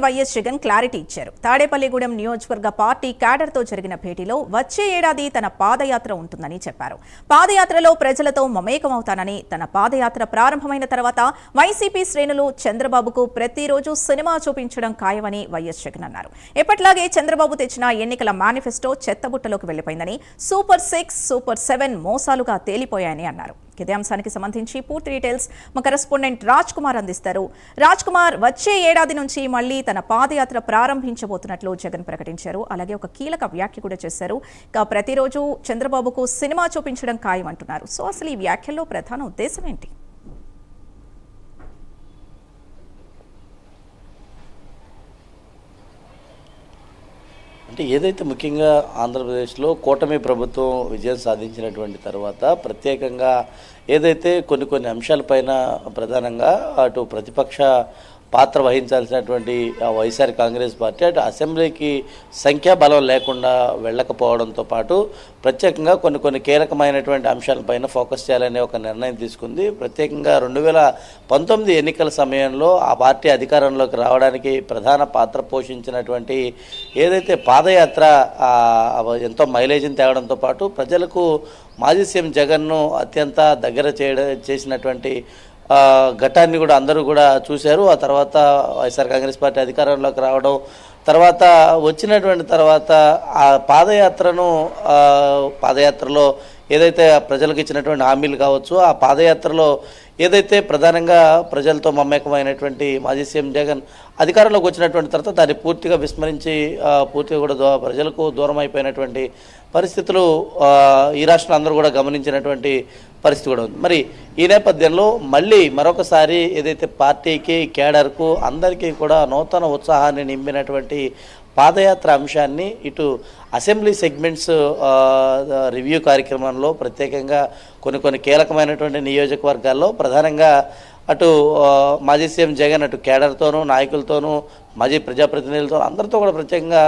YS Jagan clarity ఇచ్చారు. తాడేపల్లిగూడెం నియోజకవర్గ party క్యాడర్తో జరిగిన భేటీలో వచ్చే ఏడాది తన పాదయాత్ర ఉంటుందని చెప్పారు. పాదయాత్రలో ప్రజలతో మమేకమవుతానని, తన పాదయాత్ర ప్రారంభమైన తర్వాత వైసీపీ శ్రేణులు చంద్రబాబుకు ప్రతిరోజు సినిమా చూపించడం ఖాయమని వైఎస్ జగన్ అన్నారు. ఎప్పట్లాగే చంద్రబాబు తెచ్చిన ఎన్నికల మేనిఫెస్టో చెత్తబుట్టలోకి వెళ్లిపోయిందని, సూపర్ 6, సూపర్ 7 మోసాలుగా తేలిపోయాయని అన్నారు. ఇదే అంశానికి సంబంధించి పూర్తి డీటెయిల్స్ మా కరెస్పాండెంట్ రాజ్ కుమార్ అందిస్తారు. రాజ్ కుమార్, వచ్చే ఏడాది నుంచి మళ్లీ తన పాదయాత్ర ప్రారంభించబోతున్నట్లు జగన్ ప్రకటించారు. అలాగే ఒక కీలక వ్యాఖ్య కూడా చేశారు. ఇక ప్రతిరోజు చంద్రబాబుకు సినిమా చూపించడం ఖాయం అంటున్నారు. సో అసలు ఈ వ్యాఖ్యల్లో ప్రధాన ఉద్దేశం ఏంటి? అంటే ఏదైతే ముఖ్యంగా ఆంధ్రప్రదేశ్లో కూటమి ప్రభుత్వం విజయం సాధించినటువంటి తర్వాత ప్రత్యేకంగా ఏదైతే కొన్ని అంశాలపైన ప్రధానంగా అటు ప్రతిపక్ష పాత్ర వహించాల్సినటువంటి వైఎస్ఆర్ కాంగ్రెస్ పార్టీ అటు అసెంబ్లీకి సంఖ్యాబలం లేకుండా వెళ్ళకపోవడంతో పాటు ప్రత్యేకంగా కొన్ని కీలకమైనటువంటి అంశాలపైన ఫోకస్ చేయాలనే ఒక నిర్ణయం తీసుకుంది. ప్రత్యేకంగా 2019 ఎన్నికల సమయంలో ఆ పార్టీ అధికారంలోకి రావడానికి ప్రధాన పాత్ర పోషించినటువంటి ఏదైతే పాదయాత్ర ఎంతో మైలేజ్ని తేవడంతో పాటు ప్రజలకు మాజీ సీఎం జగన్ను అత్యంత దగ్గర చేసినటువంటి ఘట్టాన్ని కూడా అందరూ కూడా చూశారు. ఆ తర్వాత వైఎస్ఆర్ కాంగ్రెస్ పార్టీ అధికారంలోకి రావడం, తర్వాత వచ్చినటువంటి తర్వాత ఆ పాదయాత్రలో ఏదైతే ప్రజలకు ఇచ్చినటువంటి హామీలు కావచ్చు, ఆ పాదయాత్రలో ఏదైతే ప్రధానంగా ప్రజలతో మమేకమైనటువంటి మాజీ సీఎం జగన్ అధికారంలోకి వచ్చినటువంటి తర్వాత దాన్ని పూర్తిగా విస్మరించి పూర్తిగా కూడా ప్రజలకు దూరం అయిపోయినటువంటి పరిస్థితులు ఈ రాష్ట్రంలో అందరూ కూడా గమనించినటువంటి పరిస్థితి కూడా ఉంది. మరి ఈ నేపథ్యంలో మళ్ళీ మరొకసారి ఏదైతే పార్టీకి కేడర్కు అందరికీ కూడా నూతన ఉత్సాహాన్ని నింపినటువంటి పాదయాత్ర అంశాన్ని ఇటు అసెంబ్లీ సెగ్మెంట్స్ రివ్యూ కార్యక్రమంలో ప్రత్యేకంగా కొన్ని కీలకమైనటువంటి నియోజకవర్గాల్లో ప్రధానంగా అటు మాజీ సీఎం జగన్ అటు కేడర్తోనూ నాయకులతోనూ మాజీ ప్రజాప్రతినిధులతో అందరితో కూడా ప్రత్యేకంగా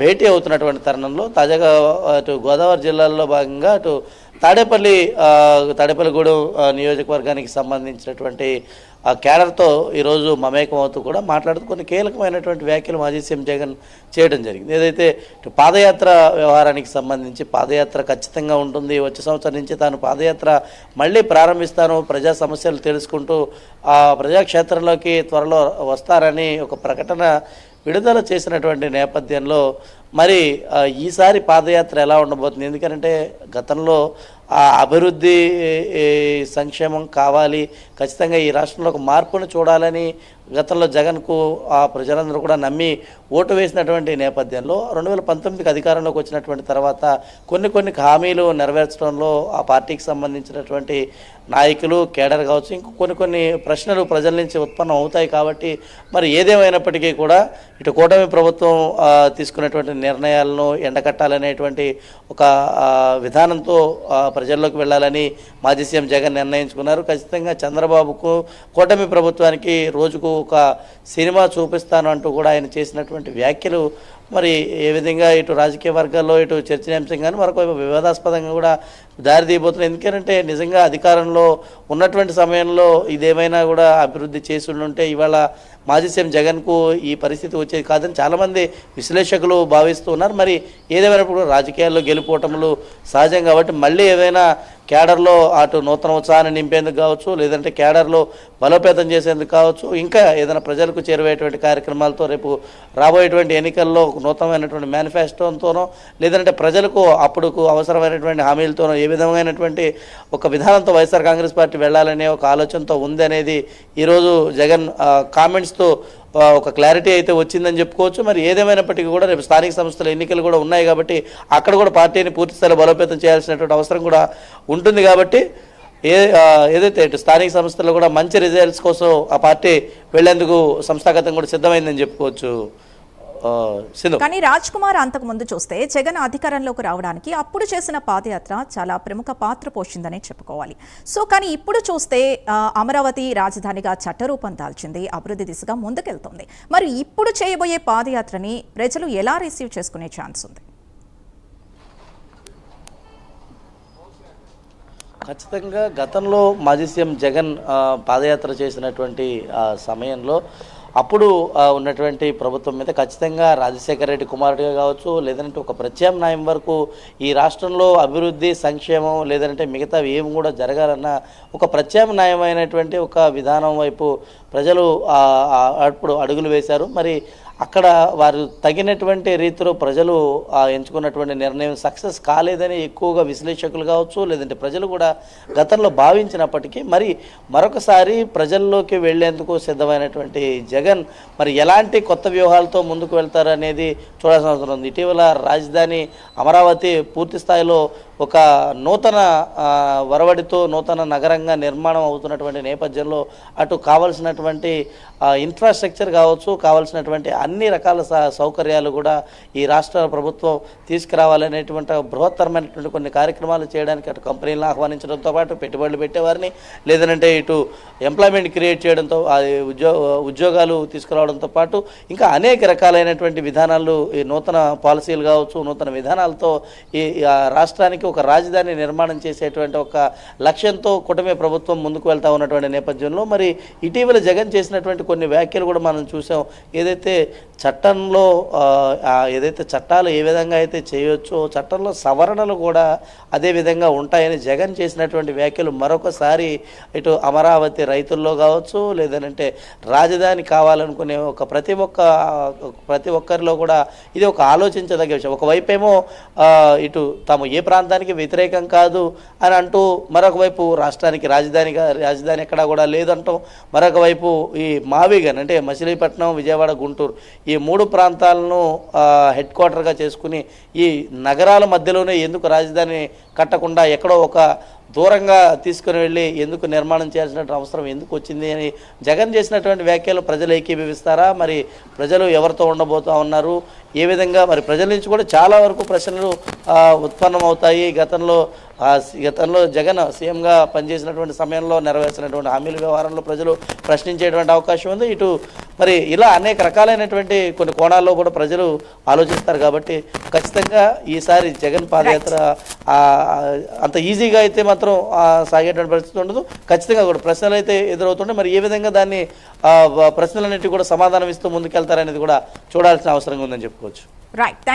భేటీ అవుతున్నటువంటి తరుణంలో తాజాగా అటు గోదావరి జిల్లాలో భాగంగా అటు తాడేపల్లిగూడెం నియోజకవర్గానికి సంబంధించినటువంటి కేడర్తో ఈరోజు మమేకం అవుతూ కూడా మాట్లాడుతూ కొన్ని కీలకమైనటువంటి వ్యాఖ్యలు మాజీ సీఎం జగన్ చేయడం జరిగింది. ఏదైతే పాదయాత్ర వ్యవహారానికి సంబంధించి పాదయాత్ర ఖచ్చితంగా ఉంటుంది, వచ్చే సంవత్సరం నుంచి తాను పాదయాత్ర మళ్ళీ ప్రారంభిస్తాను, ప్రజా సమస్యలు తెలుసుకుంటూ ప్రజాక్షేత్రంలోకి త్వరలో వస్తారని ఒక ప్రకటన విడుదల చేసినటువంటి నేపథ్యంలో మరి ఈసారి పాదయాత్ర ఎలా ఉండబోతుంది? ఎందుకంటే గతంలో అభివృద్ధి సంక్షేమం కావాలి, ఖచ్చితంగా ఈ రాష్ట్రంలో ఒక మార్పును చూడాలని గతంలో జగన్కు ఆ ప్రజలందరూ కూడా నమ్మి ఓటు వేసినటువంటి నేపథ్యంలో 2019కి అధికారంలోకి వచ్చినటువంటి తర్వాత కొన్ని హామీలు నెరవేర్చడంలో ఆ పార్టీకి సంబంధించినటువంటి నాయకులు కేడర్ కావచ్చు ఇంకో కొన్ని ప్రశ్నలు ప్రజల నుంచి ఉత్పన్నం అవుతాయి. కాబట్టి మరి ఏదేమైనప్పటికీ కూడా ఇటు కూటమి ప్రభుత్వం తీసుకున్నటువంటి నిర్ణయాలను ఎండకట్టాలనేటువంటి ఒక విధానంతో ప్రజల్లోకి వెళ్ళాలని మాజీ సీఎం జగన్ నిర్ణయించుకున్నారు. ఖచ్చితంగా చంద్రబాబుకు కూటమి ప్రభుత్వానికి రోజుకు ఒక సినిమా చూపిస్తాను అంటూ కూడా ఆయన చేసినటువంటి వ్యాఖ్యలు మరి ఏ విధంగా ఇటు రాజకీయ వర్గాల్లో ఇటు చర్చనీయాంశం కానీ మరొక వివాదాస్పదంగా కూడా దారితీయబోతున్నాయి. ఎందుకంటే నిజంగా అధికారంలో ఉన్నటువంటి సమయంలో ఇదేమైనా కూడా అభివృద్ధి చేసి ఉంటే ఇవాళ మాజీ సీఎం జగన్కు ఈ పరిస్థితి వచ్చేది కాదని చాలామంది విశ్లేషకులు భావిస్తూ ఉన్నారు. మరి ఏదేమైనప్పుడు రాజకీయాల్లో గెలుపోవటములు సహజం కాబట్టి మళ్ళీ ఏదైనా కేడర్లో అటు నూతన ఉత్సాహాన్ని నింపేందుకు కావచ్చు, లేదంటే కేడర్లో బలోపేతం చేసేందుకు కావచ్చు, ఇంకా ఏదైనా ప్రజలకు చేరువయ్యేటువంటి కార్యక్రమాలతో రేపు రాబోయేటువంటి ఎన్నికల్లో నూతనమైనటువంటి మేనిఫెస్టోతోనో లేదంటే ప్రజలకు అప్పుడుకు అవసరమైనటువంటి హామీలతోనో ఏ విధమైనటువంటి ఒక విధానంతో వైఎస్ఆర్ కాంగ్రెస్ పార్టీ వెళ్ళాలనే ఒక ఆలోచనతో ఉంది అనేది ఈరోజు జగన్ కామెంట్స్తో ఒక క్లారిటీ అయితే వచ్చిందని చెప్పుకోవచ్చు. మరి ఏదేమైనప్పటికీ కూడా రేపు స్థానిక సంస్థల ఎన్నికలు కూడా ఉన్నాయి కాబట్టి అక్కడ కూడా పార్టీని పూర్తిస్థాయిలో బలోపేతం చేయాల్సినటువంటి అవసరం కూడా ఉంటుంది. కాబట్టి ఏదైతే ఇటు స్థానిక సంస్థల్లో కూడా మంచి రిజల్ట్స్ కోసం ఆ పార్టీ వెళ్లేందుకు సంస్థాగతం కూడా సిద్ధమైందని చెప్పుకోవచ్చు. కానీ రాజ్ కుమార్, అంతకు ముందు చూస్తే జగన్ అధికారంలోకి రావడానికి అప్పుడు చేసిన పాదయాత్ర చాలా ప్రముఖ పాత్ర పోషిందని చెప్పుకోవాలి. సో కానీ ఇప్పుడు చూస్తే అమరావతి రాజధానిగా చట్టరూపం దాల్చింది, అభివృద్ధి దిశగా ముందుకెళ్తోంది. మరి ఇప్పుడు చేయబోయే పాదయాత్రని ప్రజలు ఎలా రిసీవ్ చేసుకునే ఛాన్స్ ఉంది? ఖచ్చితంగా గతంలో మాజీ సీఎం జగన్ పాదయాత్ర చేసినటువంటి సమయంలో అప్పుడు ఉన్నటువంటి ప్రభుత్వం మీద ఖచ్చితంగా రాజశేఖర రెడ్డి కుమారుడిగా కావచ్చు, లేదంటే ఒక ప్రత్యామ్నాయం వరకు ఈ రాష్ట్రంలో అభివృద్ధి సంక్షేమం లేదంటే మిగతా ఏమి కూడా జరగాలన్న ఒక ప్రత్యామ్నాయమైనటువంటి ఒక విధానం వైపు ప్రజలు అప్పుడు అడుగులు వేశారు. మరి అక్కడ వారు తగినటువంటి రీతిలో ప్రజలు ఎంచుకున్నటువంటి నిర్ణయం సక్సెస్ కాలేదని ఎక్కువగా విశ్లేషకులు కావచ్చు, లేదంటే ప్రజలు కూడా గతంలో భావించినప్పటికీ మరి మరొకసారి ప్రజల్లోకి వెళ్లేందుకు సిద్ధమైనటువంటి జగన్ మరి ఎలాంటి కొత్త వ్యూహాలతో ముందుకు వెళ్తారు అనేది చూడాల్సిన అవసరం ఉంది. ఇటీవల రాజధాని అమరావతి పూర్తి స్థాయిలో ఒక నూతన వరవడితో నూతన నగరంగా నిర్మాణం అవుతున్నటువంటి నేపథ్యంలో అటు కావలసినటువంటి ఇన్ఫ్రాస్ట్రక్చర్ కావచ్చు, కావలసినటువంటి అన్ని రకాల సౌకర్యాలు కూడా ఈ రాష్ట్ర ప్రభుత్వం తీసుకురావాలనేటువంటి బృహత్తరమైనటువంటి కొన్ని కార్యక్రమాలు చేయడానికి అటు కంపెనీలను ఆహ్వానించడంతో పాటు పెట్టుబడులు పెట్టేవారిని, లేదంటే ఇటు ఎంప్లాయ్మెంట్ క్రియేట్ చేయడంతో ఉద్యోగాలు తీసుకురావడంతో పాటు ఇంకా అనేక రకాలైనటువంటి విధానాలు ఈ నూతన పాలసీలు కావచ్చు, నూతన విధానాలతో ఈ రాష్ట్రానికి ఒక రాజధాని నిర్మాణం చేసేటువంటి ఒక లక్ష్యంతో కూటమి ప్రభుత్వం ముందుకు వెళ్తా ఉన్నటువంటి నేపథ్యంలో మరి ఇటీవల జగన్ చేసినటువంటి కొన్ని వ్యాఖ్యలు కూడా మనం చూసాం. ఏదైతే చట్టంలో ఏదైతే చట్టాలు ఏ విధంగా అయితే చేయొచ్చో చట్టంలో సవరణలు కూడా అదే విధంగా ఉంటాయని జగన్ చేసినటువంటి వ్యాఖ్యలు మరొకసారి ఇటు అమరావతి రైతుల్లో కావచ్చు, లేదంటే రాజధాని కావాలనుకునే ఒక ప్రతి ఒక్కరిలో కూడా ఇది ఒక ఆలోచించదగ్గ విషయం. ఒకవైపేమో ఇటు తాము ఏ ప్రాంతానికి వ్యతిరేకం కాదు అని అంటూ, మరొక వైపు రాష్ట్రానికి రాజధాని ఎక్కడా కూడా లేదంటాం, మరొక వైపు ఈ మావిగన్ అంటే మచిలీపట్నం, విజయవాడ, గుంటూరు ఈ 3 ప్రాంతాలను హెడ్ క్వార్టర్గా చేసుకుని ఈ నగరాల మధ్యలోనే ఎందుకు రాజధాని కట్టకుండా ఎక్కడో ఒక దూరంగా తీసుకుని వెళ్ళి ఎందుకు నిర్మాణం చేయాల్సిన అవసరం ఎందుకు వచ్చింది అని జగన్ చేసినటువంటి వ్యాఖ్యలు ప్రజలు ఏకీభవిస్తారా? మరి ప్రజలు ఎవరితో ఉండబోతూ ఉన్నారు? ఏ విధంగా మరి ప్రజల నుంచి కూడా చాలా వరకు ప్రశ్నలు ఉత్పన్నమవుతాయి. గతంలో జగన్ సీఎంగా పనిచేసినటువంటి సమయంలో నెరవేర్చినటువంటి హామీల వ్యవహారంలో ప్రజలు ప్రశ్నించేటువంటి అవకాశం ఉంది. ఇటు మరి ఇలా అనేక రకాలైనటువంటి కొన్ని కోణాల్లో కూడా ప్రజలు ఆలోచిస్తారు. కాబట్టి ఖచ్చితంగా ఈసారి జగన్ పాదయాత్ర అంత ఈజీగా అయితే మాత్రం సాగేటువంటి పరిస్థితి ఉండదు. ఖచ్చితంగా కూడా ప్రశ్నలు అయితే ఎదురవుతుంటే మరి ఏ విధంగా దాన్ని ప్రశ్నలన్నిటి కూడా సమాధానం ఇస్తూ ముందుకెళ్తారనేది కూడా చూడాల్సిన అవసరం ఉందని చెప్పుకోవచ్చు. రైట్.